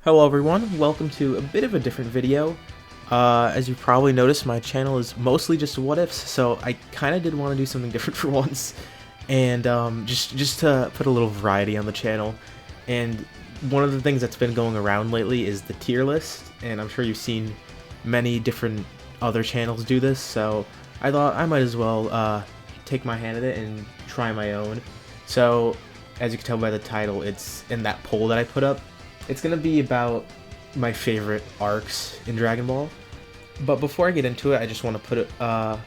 Hello everyone, welcome to a bit of a different video. As you probably noticed, my channel is mostly just what-ifs, so I kind of did want to do something different for once, and just to put a little variety on the channel. And one of the things that's been going around lately is the tier list, and I'm sure you've seen many different other channels do this, so I thought I might as well take my hand at it and try my own. So, as you can tell by the title, it's in that poll that I put up. It's going to be about my favorite arcs in Dragon Ball. But before I get into it, I just want to put a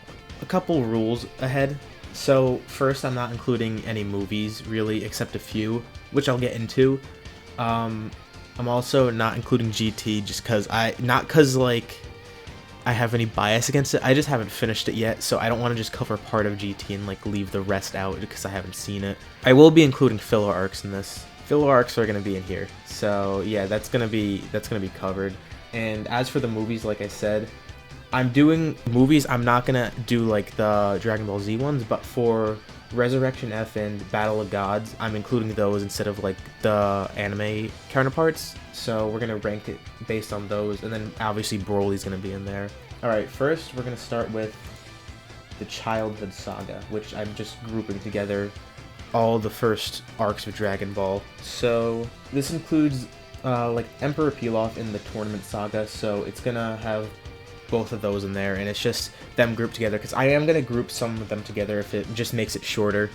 couple rules ahead. So first, I'm not including any movies, really, except a few, which I'll get into. I'm also not including GT just because not because like I have any bias against it. I just haven't finished it yet, so I don't want to just cover part of GT and like leave the rest out because I haven't seen it. I will be including filler arcs in this. Filler arcs are going to be in here, so yeah, that's gonna be covered. And as for the movies, like I said, I'm doing movies. I'm not gonna do like the Dragon Ball Z ones, but for Resurrection F and Battle of Gods, I'm including those instead of like the anime counterparts. So we're gonna rank it based on those, and then obviously Broly's gonna be in there. All right, first we're gonna start with the Childhood Saga, which I'm just grouping together all the first arcs of Dragon Ball. So this includes like Emperor Pilaf in the Tournament Saga, so it's gonna have both of those in there, and it's just them grouped together because I am gonna group some of them together if it just makes it shorter.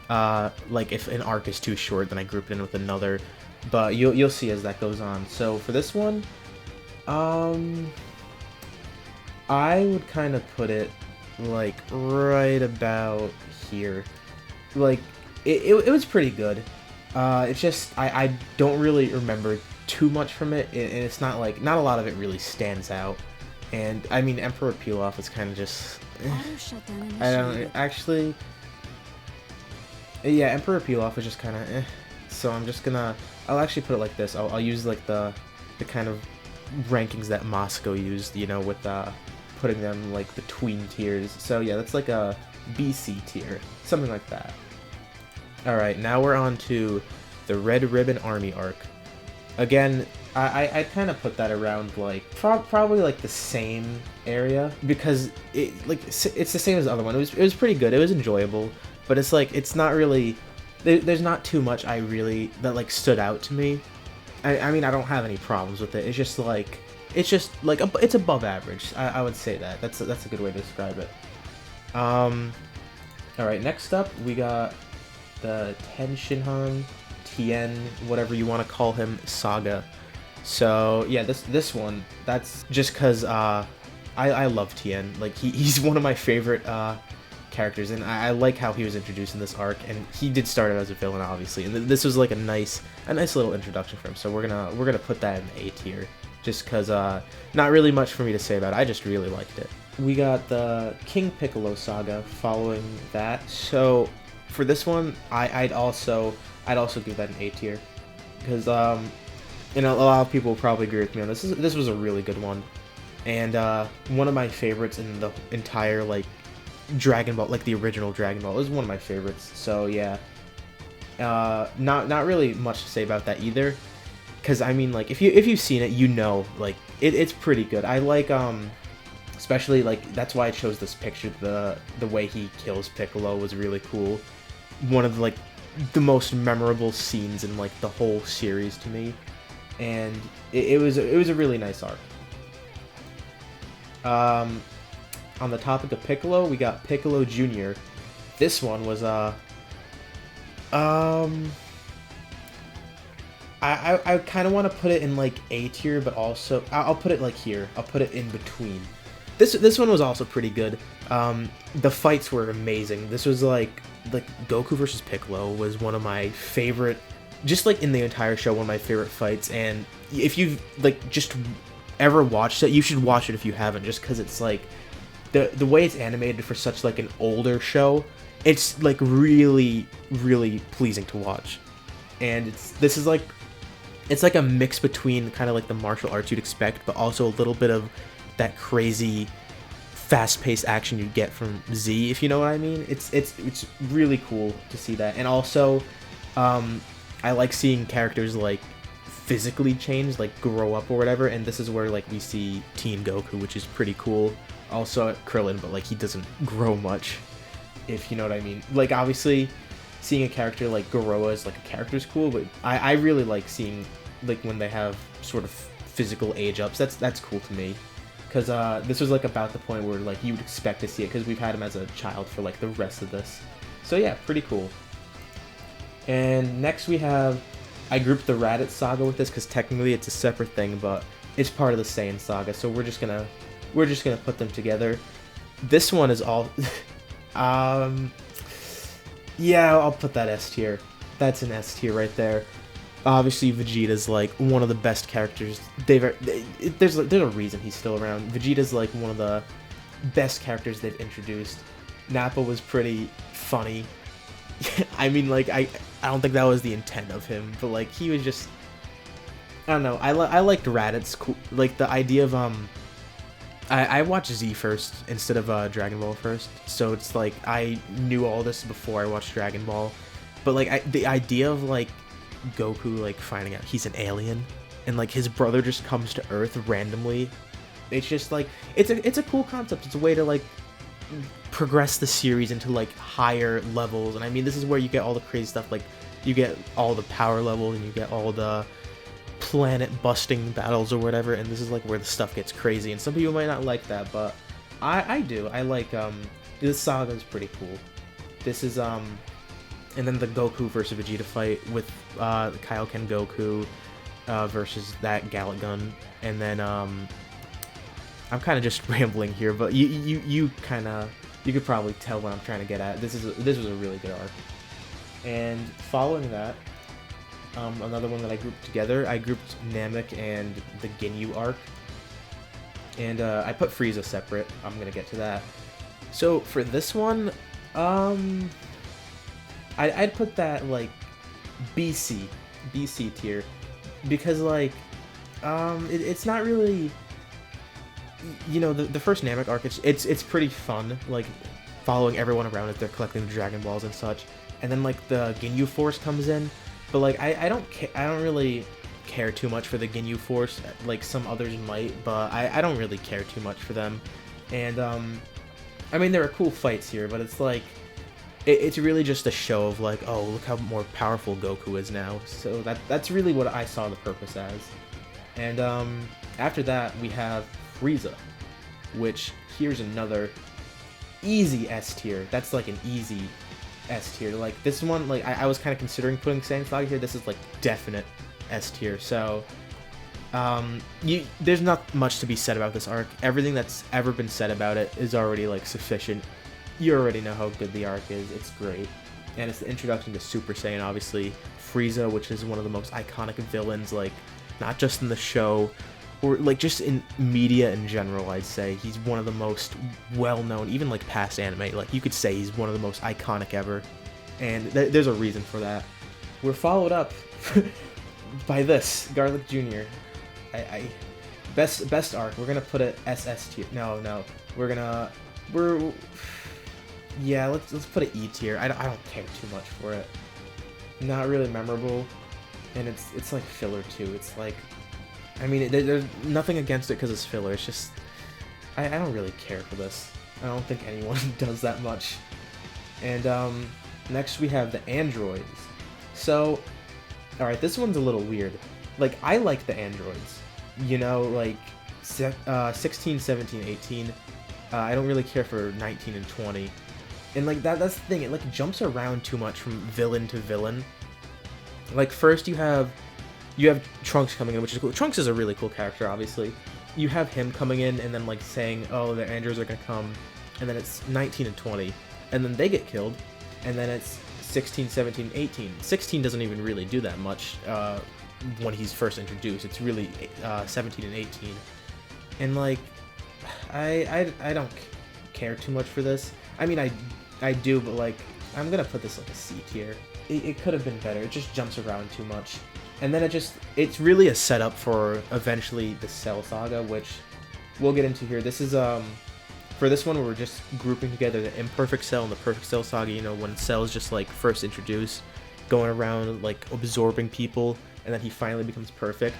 Like if an arc is too short, then I group it in with another, but you'll see as that goes on. So for this one, I would kind of put it like right about here. Like it was pretty good. It's just I don't really remember too much from it, and it's not like not a lot of it really stands out. And I mean, Emperor Pilaf is kind of just I don't actually. Yeah, Emperor Pilaf is just kind of So I'm just gonna I'll actually put it like this. I'll use like the kind of rankings that Moscow used, you know, with putting them like the tween tiers. So yeah, that's like a BC tier, something like that. Alright, now we're on to the Red Ribbon Army arc. Again, I kind of put that around like probably like the same area because it's the same as the other one. It was pretty good. It was enjoyable, but it's like it's not really there's not too much that like stood out to me. I mean, I don't have any problems with it. It's just like it's above average. I would say that. That's a good way to describe it. All right, next up we got the Tenshinhan, Tien, whatever you want to call him, Saga. So yeah, this one, that's just because I love Tien. Like he's one of my favorite characters, and I like how he was introduced in this arc, and he did start out as a villain, obviously, and this was like a nice little introduction for him. So we're gonna put that in A tier, just because not really much for me to say about it. I just really liked it. We got the King Piccolo Saga following that. So for this one, I'd also give that an A tier, because you know, a lot of people will probably agree with me on this. This was a really good one, and one of my favorites in the entire like Dragon Ball, like the original Dragon Ball. It was one of my favorites. So yeah, not really much to say about that either, because I mean, like if you've seen it, you know, like it's pretty good. I like especially like that's why I chose this picture. The way he kills Piccolo was really cool. One of like the most memorable scenes in like the whole series to me, and it was a really nice arc. On the topic of Piccolo, we got Piccolo Jr. This one was I kind of want to put it in like A tier, but also I'll put it like here. I'll put it in between. This one was also pretty good. The fights were amazing. This was like Goku versus Piccolo was one of my favorite, just like in the entire show, one of my favorite fights. And if you've like just ever watched it, you should watch it if you haven't, just because it's like the way it's animated for such like an older show, it's like really pleasing to watch. And it's like a mix between kind of like the martial arts you'd expect, but also a little bit of that crazy fast-paced action you get from Z, if you know what I mean. It's really cool to see that. And also I like seeing characters like physically change, like grow up or whatever, and this is where like we see Teen Goku, which is pretty cool. Also Krillin, but like he doesn't grow much, if you know what I mean. Like obviously seeing a character like grow as like a character is cool, but I really like seeing like when they have sort of physical age ups. That's cool to me, because this was like about the point where like you would expect to see it, because we've had him as a child for like the rest of this. So yeah, pretty cool. And next we have, I grouped the Raditz Saga with this because technically it's a separate thing, but it's part of the Saiyan Saga, so we're just gonna put them together. This one is all yeah, I'll put that S tier. That's an S tier right there. Obviously Vegeta's like one of the best characters there's a reason he's still around. Vegeta's like one of the best characters they've introduced. Nappa was pretty funny. I mean, like I don't think that was the intent of him, but like he was just, I don't know. I liked Raditz, like the idea of I watched Z first instead of Dragon Ball first, so it's like I knew all this before I watched Dragon Ball, but like the idea of like Goku like finding out he's an alien and like his brother just comes to Earth randomly, it's just like it's a cool concept. It's a way to like progress the series into like higher levels, and I mean this is where you get all the crazy stuff, like you get all the power levels and you get all the planet busting battles or whatever, and this is like where the stuff gets crazy, and some people might not like that, but I do. I like this saga is pretty cool. This is and then the Goku versus Vegeta fight with Kaioken Goku versus that Gallic Gun, and then I'm kind of just rambling here, but you could probably tell what I'm trying to get at. This was a really good arc. And following that, another one that I grouped together, I grouped Namek and the Ginyu arc, and I put Frieza separate. I'm gonna get to that. So for this one, I'd put that like BC tier, because like it's not really, you know, the first Namek arc, it's pretty fun, like following everyone around as they're collecting the Dragon Balls and such, and then like the Ginyu Force comes in, but like I don't really care too much for the Ginyu Force, like some others might, but I don't really care too much for them, and I mean there are cool fights here, but it's like it's really just a show of like, oh, look how more powerful Goku is now. So that's really what I saw the purpose as. And after that we have Frieza, which here's another easy S tier. That's like an easy S tier. Like this one, like I was kind of considering putting Saiyan Saga here. This is like definite S tier. So there's not much to be said about this arc. Everything that's ever been said about it is already like sufficient. You already know how good the arc is. It's great. And it's the introduction to Super Saiyan, obviously. Frieza, which is one of the most iconic villains, like not just in the show, or like just in media in general, I'd say. He's one of the most well-known, even like past anime, like you could say he's one of the most iconic ever. And there's a reason for that. We're followed up by this, Garlic Jr. Best arc. We're gonna put it SS tier. No. Yeah, let's put it E tier. I don't care too much for it. Not really memorable, and it's like filler too. It's like, I mean, there's nothing against it because it's filler. It's just I don't really care for this. I don't think anyone does that much. And next we have the androids. So, all right, this one's a little weird. Like I like the androids, you know, like 16, 17, 18. I don't really care for 19 and 20. And like that's the thing, it like jumps around too much from villain to villain. Like first you have Trunks coming in, which is cool. Trunks is a really cool character, obviously. You have him coming in and then like saying, oh, the androids are gonna come, and then it's 19 and 20, and then they get killed, and then it's 16, 17, 18. 16 doesn't even really do that much when he's first introduced. It's really 17 and 18. And like I don't care too much for this. I mean, I do, but like I'm gonna put this like a C tier. It could have been better. It just jumps around too much, and then it's really a setup for eventually the Cell Saga, which we'll get into here. This is for this one we're just grouping together the Imperfect Cell and the Perfect Cell Saga. You know, when Cell is just like first introduced, going around like absorbing people, and then he finally becomes perfect.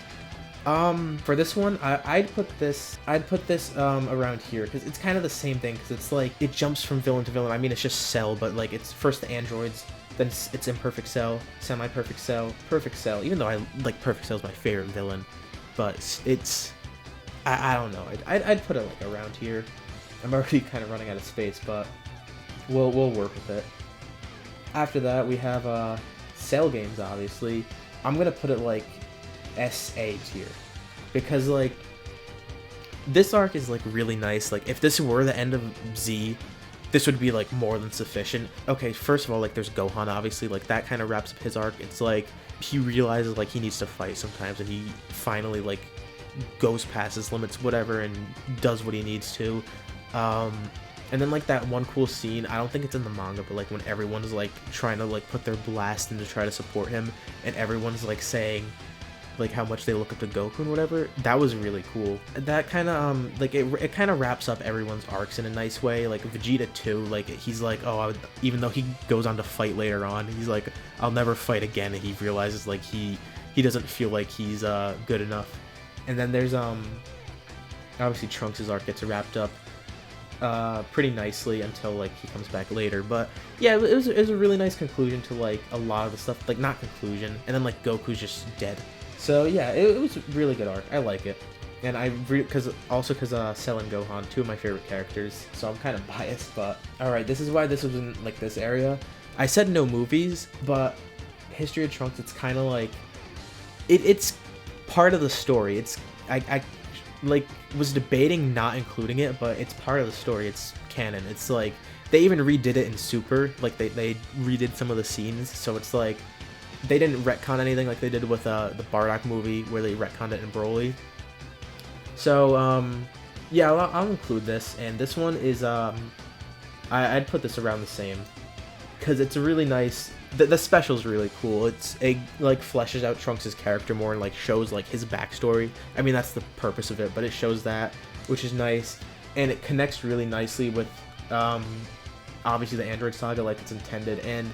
For this one, I'd put this around here, because it's kind of the same thing, because it's like, it jumps from villain to villain. I mean, it's just Cell, but like, it's first the androids, then it's Imperfect Cell, Semi-Perfect Cell, Perfect Cell, even though I like Perfect Cell's my favorite villain, but it's, I don't know, I'd put it like around here. I'm already kind of running out of space, but we'll work with it. After that, we have Cell games, obviously. I'm gonna put it like SA tier, because like this arc is like really nice. Like if this were the end of Z, this would be like more than sufficient. Okay, first of all, like there's Gohan, obviously, like that kind of wraps up his arc. It's like he realizes like he needs to fight sometimes, and he finally like goes past his limits, whatever, and does what he needs to. And then like that one cool scene, I don't think it's in the manga, but like when everyone's like trying to like put their blast in to try to support him, and everyone's like saying like how much they look up to Goku and whatever, that was really cool. That kind of like it kind of wraps up everyone's arcs in a nice way. Like Vegeta too, like he's like, oh, even though he goes on to fight later on, he's like, I'll never fight again, and he realizes like he doesn't feel like he's good enough. And then there's obviously Trunks' arc gets wrapped up pretty nicely until like he comes back later. But yeah, it was a really nice conclusion to like a lot of the stuff, like not conclusion, and then like Goku's just dead. So yeah, it was a really good arc. I like it, and because Cell and Gohan, two of my favorite characters, so I'm kind of biased. But all right, this is why this was in like this area. I said no movies, but History of Trunks, it's kind of like it's part of the story. It's I like was debating not including it, but it's part of the story. It's canon. It's like they even redid it in Super. Like they redid some of the scenes, so it's like they didn't retcon anything like they did with the Bardock movie where they retconned it in Broly. So yeah, I'll include this, and this one is I'd put this around the same, because it's a really nice. The special's really cool. It like fleshes out Trunks' character more and like shows like his backstory. I mean, that's the purpose of it, but it shows that, which is nice, and it connects really nicely with obviously the Android Saga like it's intended, and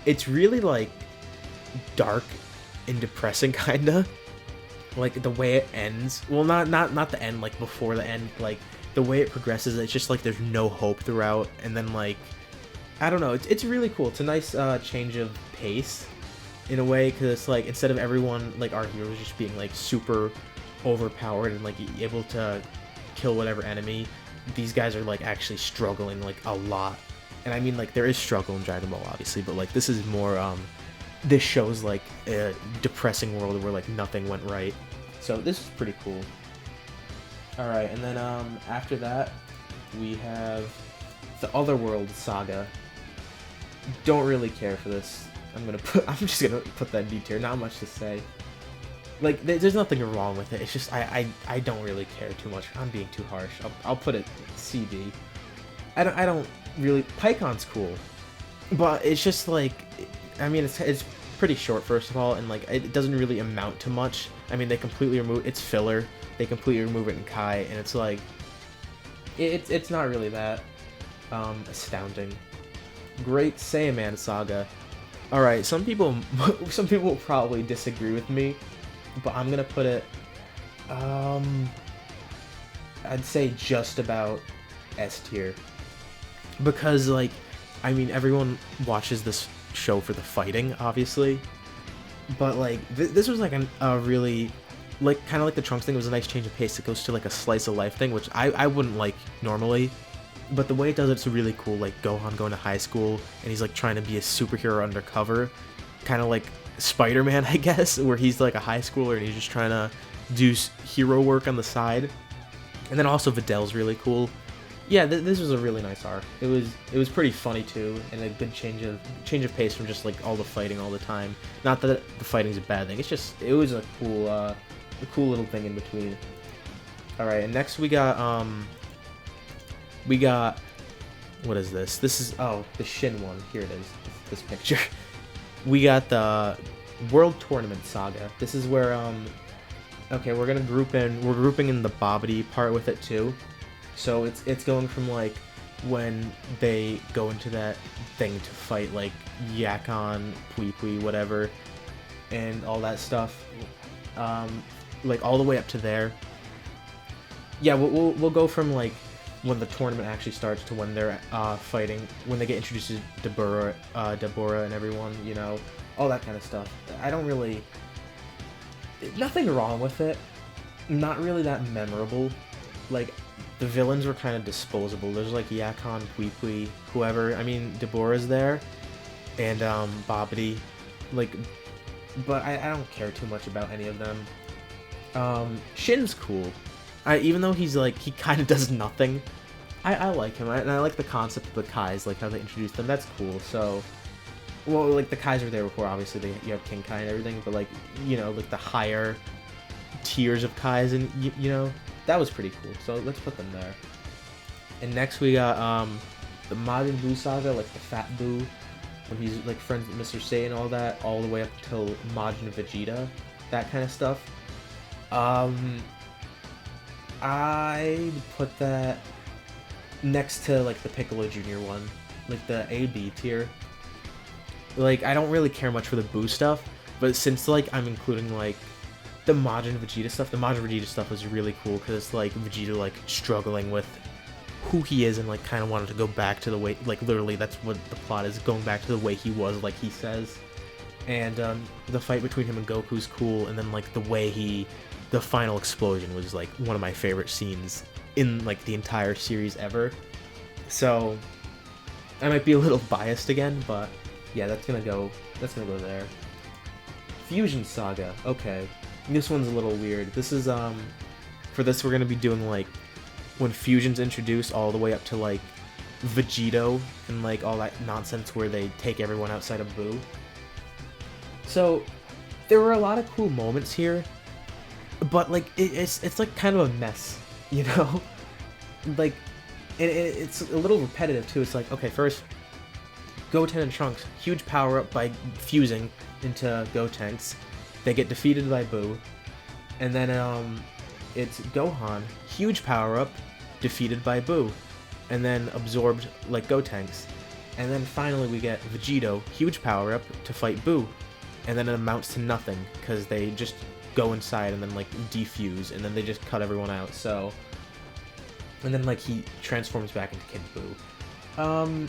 it's really like dark and depressing kinda. Like the way it ends. Well, not the end, like before the end, like the way it progresses, it's just like there's no hope throughout, and then like I don't know, it's really cool. It's a nice change of pace in a way, because it's like instead of everyone like our heroes just being like super overpowered and like able to kill whatever enemy, these guys are like actually struggling like a lot. And I mean, like there is struggle in Dragon Ball obviously, but like this is more this shows like a depressing world where like nothing went right. So this is pretty cool. All right, and then after that we have the Otherworld Saga. Don't really care for this. I'm just gonna put that in D tier. Not much to say. Like there's nothing wrong with it. It's just I don't really care too much. I'm being too harsh. I'll put it CD. I don't really. Picon's cool, but it's just like, I mean, it's pretty short first of all, and like it doesn't really amount to much. I mean, they completely remove it's filler. They completely remove it in Kai, and it's like it's not really that astounding. Great Saiyan Saga. All right, some people will probably disagree with me, but I'm gonna put it I'd say just about S tier, because like I mean everyone watches this show for the fighting obviously, but like this was like a really like kind of like the Trunks thing. It was a nice change of pace. It goes to like a slice of life thing, which I wouldn't like normally. But the way it does it's really cool, like Gohan going to high school, and he's like trying to be a superhero undercover, kind of like Spider-Man, I guess, where he's like a high schooler and he's just trying to do hero work on the side. And then also Vidal's really cool. Yeah, this was a really nice arc. It was pretty funny too, and a good change of pace from just like all the fighting all the time. Not that the fighting's a bad thing. It's just it was a cool little thing in between. All right, and next we got what is this? This is the Shin one. Here it is. This picture. We got the World Tournament Saga. This is where okay, we're grouping in the Babidi part with it too. So it's going from like when they go into that thing to fight like Yakon, Pui Pui, whatever. and all that stuff, like all the way up to there. Yeah, we'll go from like when the tournament actually starts to when they're fighting, when they get introduced to Deborah and everyone, you know, all that kind of stuff. I don't really, nothing wrong with it. Not really that memorable. Like, the villains were kind of disposable. There's like Yakon, Pui, whoever. I mean, Deborah's there, and Bobbity. Like, but I don't care too much about any of them. Shin's cool. Even though he's like, he kind of does nothing, I like him, and I like the concept of the Kais, like how they introduced them. That's cool. So, well, like the Kais were there before, obviously. You have King Kai and everything, but like, you know, like the higher tiers of Kais, and you know, that was pretty cool. So let's put them there. And next we got the Majin Buu Saga, like the Fat Buu, when he's like friends with Mr. Saiyan and all that, all the way up till Majin Vegeta, that kind of stuff. I put that next to like the Piccolo Jr one, like the A-B tier. Like, I don't really care much for the Buu stuff, but since like I'm including like the Majin Vegeta stuff, the Majin Vegeta stuff was really cool because it's like Vegeta like struggling with who he is and like kind of wanted to go back to the way, like literally that's what the plot is, going back to the way he was, like he says. And the fight between him and Goku's cool, and then like the way the final explosion was like one of my favorite scenes in like the entire series ever. So I might be a little biased again, but yeah, that's gonna go there. Fusion Saga. Okay, this one's a little weird. This is for this we're gonna be doing like when Fusion's introduced all the way up to like Vegito and like all that nonsense where they take everyone outside of Buu. So there were a lot of cool moments here, but like it's like kind of a mess, you know. Like it's a little repetitive too. It's like, okay, first Goten and Trunks, huge power up by fusing into Gotenks. They get defeated by Buu, and then it's Gohan, huge power up, defeated by Buu, and then absorbed like Gotenks. And then finally we get Vegito, huge power up to fight Buu, and then it amounts to nothing because they just go inside and then like defuse, and then they just cut everyone out. So, and then like he transforms back into Kid Buu.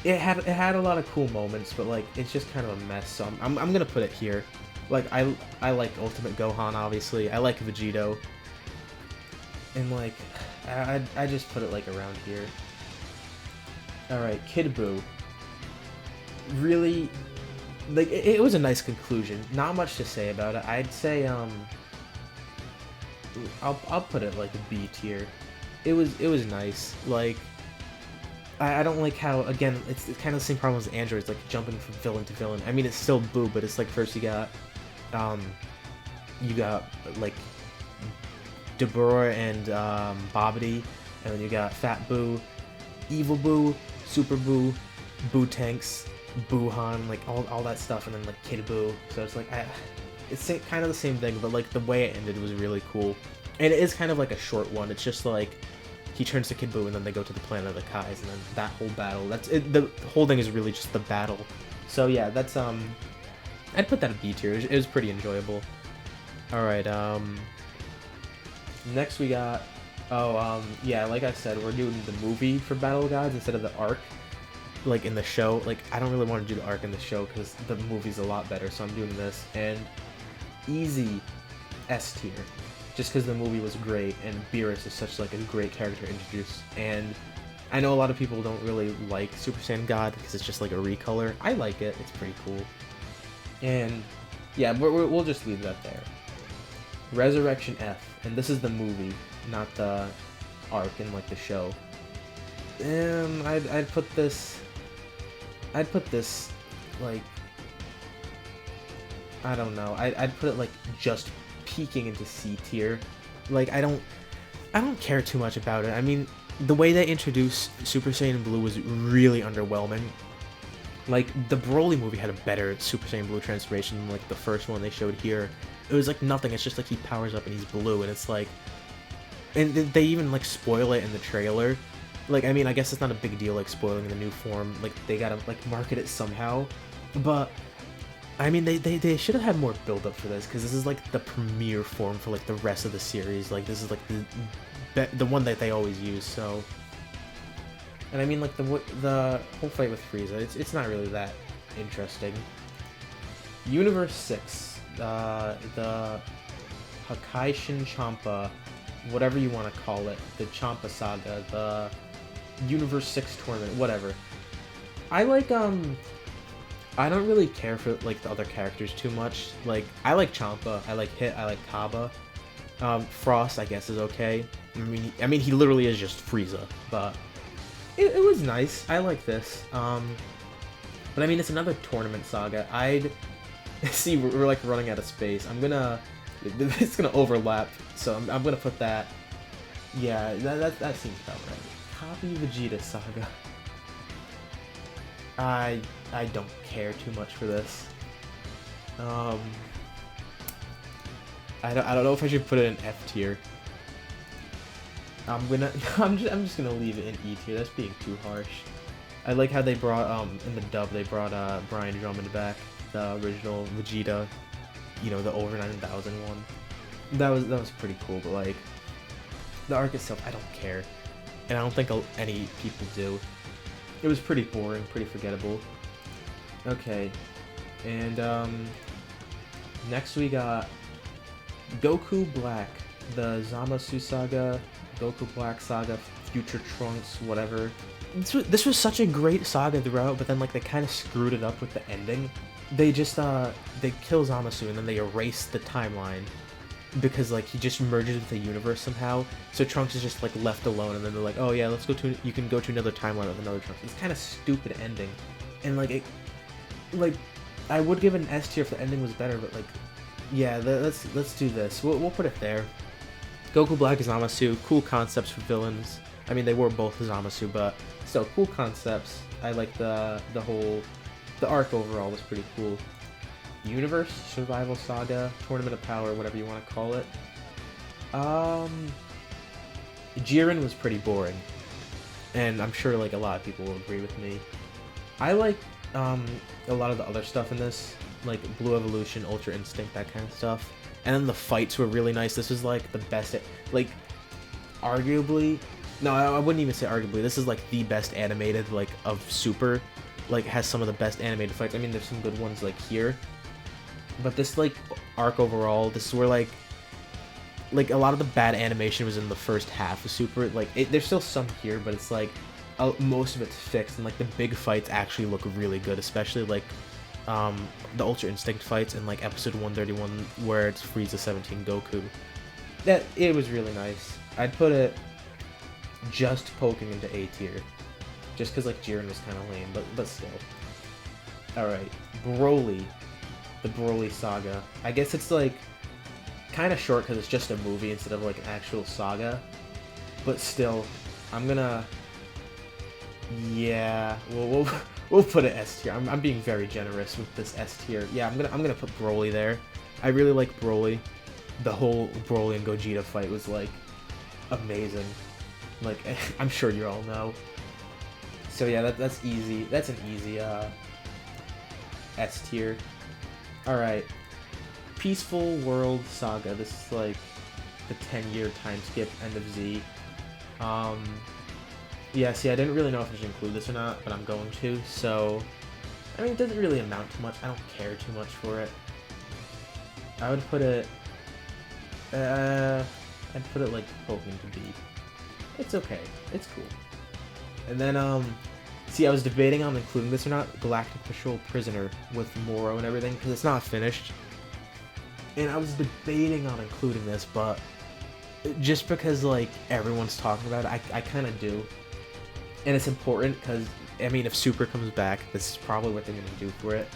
It had a lot of cool moments, but like it's just kind of a mess. So I'm gonna put it here. Like I like Ultimate Gohan, obviously. I like Vegito, and like I just put it like around here. All right, Kid Buu. Really, like it was a nice conclusion. Not much to say about it. I'd say I'll put it like a B tier. It was nice. Like I don't like how, again, it's kind of the same problem as androids, like jumping from villain to villain. I mean, it's still Buu, but it's like first you got like Deborah and Bobbity, and then you got Fat Buu, Evil Buu, Super Buu, Buu Tanks, Buuhan, like all that stuff, and then like Kid Buu. So it's like it's kind of the same thing, but like the way it ended was really cool, and it is kind of like a short one. It's just like he turns to Kid Buu, and then they go to the planet of the Kais, and then that whole battle. That's it. The whole thing is really just the battle. So yeah, that's I'd put that at B tier. It was pretty enjoyable. All right. Next we got. Yeah, like I said, we're doing the movie for Battle of Gods instead of the arc, like in the show. Like I don't really want to do the arc in the show because the movie's a lot better. So I'm doing this, and easy S tier. Just because the movie was great, and Beerus is such like a great character to introduce. And I know a lot of people don't really like Super Saiyan God because it's just like a recolor. I like it; it's pretty cool. And yeah, we'll just leave that there. Resurrection F, and this is the movie, not the arc in like the show. I'd put this like, I don't know. I'd put it like just peeking into C tier. Like I don't care too much about it. I mean, the way they introduced Super Saiyan Blue was really underwhelming. Like the Broly movie had a better Super Saiyan Blue transformation than like the first one they showed here. It was like nothing. It's just like he powers up and he's blue, and it's like, and they even like spoil it in the trailer. Like I mean, I guess it's not a big deal like spoiling the new form. Like they gotta like market it somehow, but I mean, they should have had more build up for this, because this is like the premiere form for like the rest of the series. Like this is like the one that they always use. So, and I mean like the whole fight with Frieza, it's not really that interesting. Universe 6, the Hakaishin Champa, whatever you want to call it, the Champa Saga, the Universe 6 tournament, whatever. I like I don't really care for like the other characters too much. Like I like Champa, I like Hit, I like Kaba. Frost I guess is okay. I mean he literally is just Frieza, but it was nice. I like this. But I mean it's another tournament saga. I'd see we're like running out of space. It's gonna overlap, so I'm gonna put that. Yeah, that seems about right. Copy Vegeta Saga. I don't care too much for this. I don't know if I should put it in F tier. I'm just gonna leave it in E tier. That's being too harsh. I like how they brought in the dub they brought Brian Drummond back, the original Vegeta, you know, the over 9000 one. That was pretty cool, but like the arc itself, I don't care, and I don't think any people do. It was pretty boring, pretty forgettable. Okay, and next we got Goku Black, the Zamasu Saga, Goku Black Saga, Future Trunks, whatever. This was such a great saga throughout, but then like they kind of screwed it up with the ending. They just they kill Zamasu and then they erase the timeline because like he just merges with the universe somehow. So Trunks is just like left alone, and then they're like, oh yeah, you can go to another timeline with another Trunks. It's kind of stupid ending, and like I would give it an S tier if the ending was better, but like yeah, let's do this. We'll put it there. Goku Black is Zamasu, cool concepts for villains. I mean they were both Zamasu, but still cool concepts. I like the arc overall was pretty cool. Universe Survival Saga, Tournament of Power, whatever you want to call it. Jiren was pretty boring, and I'm sure like a lot of people will agree with me. I like a lot of the other stuff in this, like Blue Evolution, Ultra Instinct, that kind of stuff. And then the fights were really nice. This is like the best, like arguably, no, I wouldn't even say arguably. This is like the best animated like of Super. Like has some of the best animated fights. I mean, there's some good ones like here, but this like arc overall, this is where like a lot of the bad animation was in the first half of Super. Like there's still some here, but it's like most of it's fixed, and like the big fights actually look really good, especially like the Ultra Instinct fights in like episode 131 where it's Frieza 17 Goku. That it was really nice. I'd put it just poking into A tier. Just because like Jiren was kind of lame, but still. Alright, Broly. The Broly Saga. I guess it's like kind of short because it's just a movie instead of like an actual saga. But still, I'm gonna... Yeah, we'll put it S tier. I'm being very generous with this S tier. Yeah, I'm gonna put Broly there. I really like Broly. The whole Broly and Gogeta fight was like amazing. Like I'm sure you all know. So yeah, that's easy. That's an easy S tier. Alright. Peaceful World Saga. This is like the 10-year time skip, end of Z. Yeah, see, I didn't really know if I should include this or not, but I'm going to. So, I mean, it doesn't really amount to much. I don't care too much for it. I would put it... I'd put it like poking to B. It's okay. It's cool. And then, see, I was debating on including this or not, Galactic Patrol Prisoner with Moro and everything, because it's not finished. And I was debating on including this, but just because, like, everyone's talking about it, I kind of do. And it's important, because, I mean, if Super comes back, this is probably what they're going to do for it.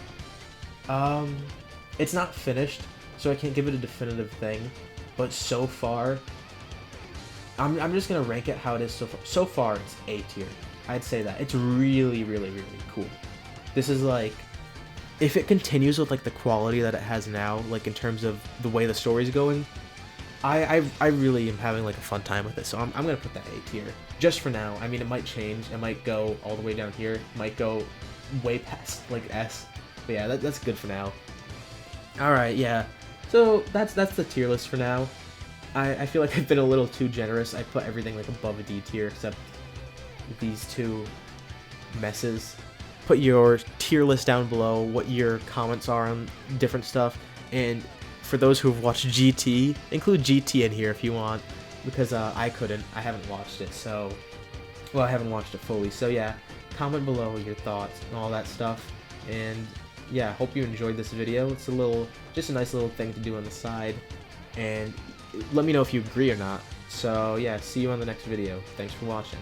It's not finished, so I can't give it a definitive thing, but so far, I'm just going to rank it how it is so far. So far, it's A tier. I'd say that. It's really, really, really cool. This is like, if it continues with like the quality that it has now, like in terms of the way the story's going, I really am having like a fun time with it. So I'm gonna put that A tier just for now. I mean, it might change. It might go all the way down here. It might go way past like S. But yeah, that's good for now. Alright, yeah. So that's the tier list for now. I feel like I've been a little too generous. I put everything like above a D tier except these two messes. Put your tier list down below, what your comments are on different stuff, and for those who have watched GT, include GT in here if you want, because I couldn't. I haven't watched it, so... Well, I haven't watched it fully, so yeah, comment below your thoughts and all that stuff, and yeah, hope you enjoyed this video. It's just a nice little thing to do on the side, and let me know if you agree or not. So yeah, see you on the next video. Thanks for watching.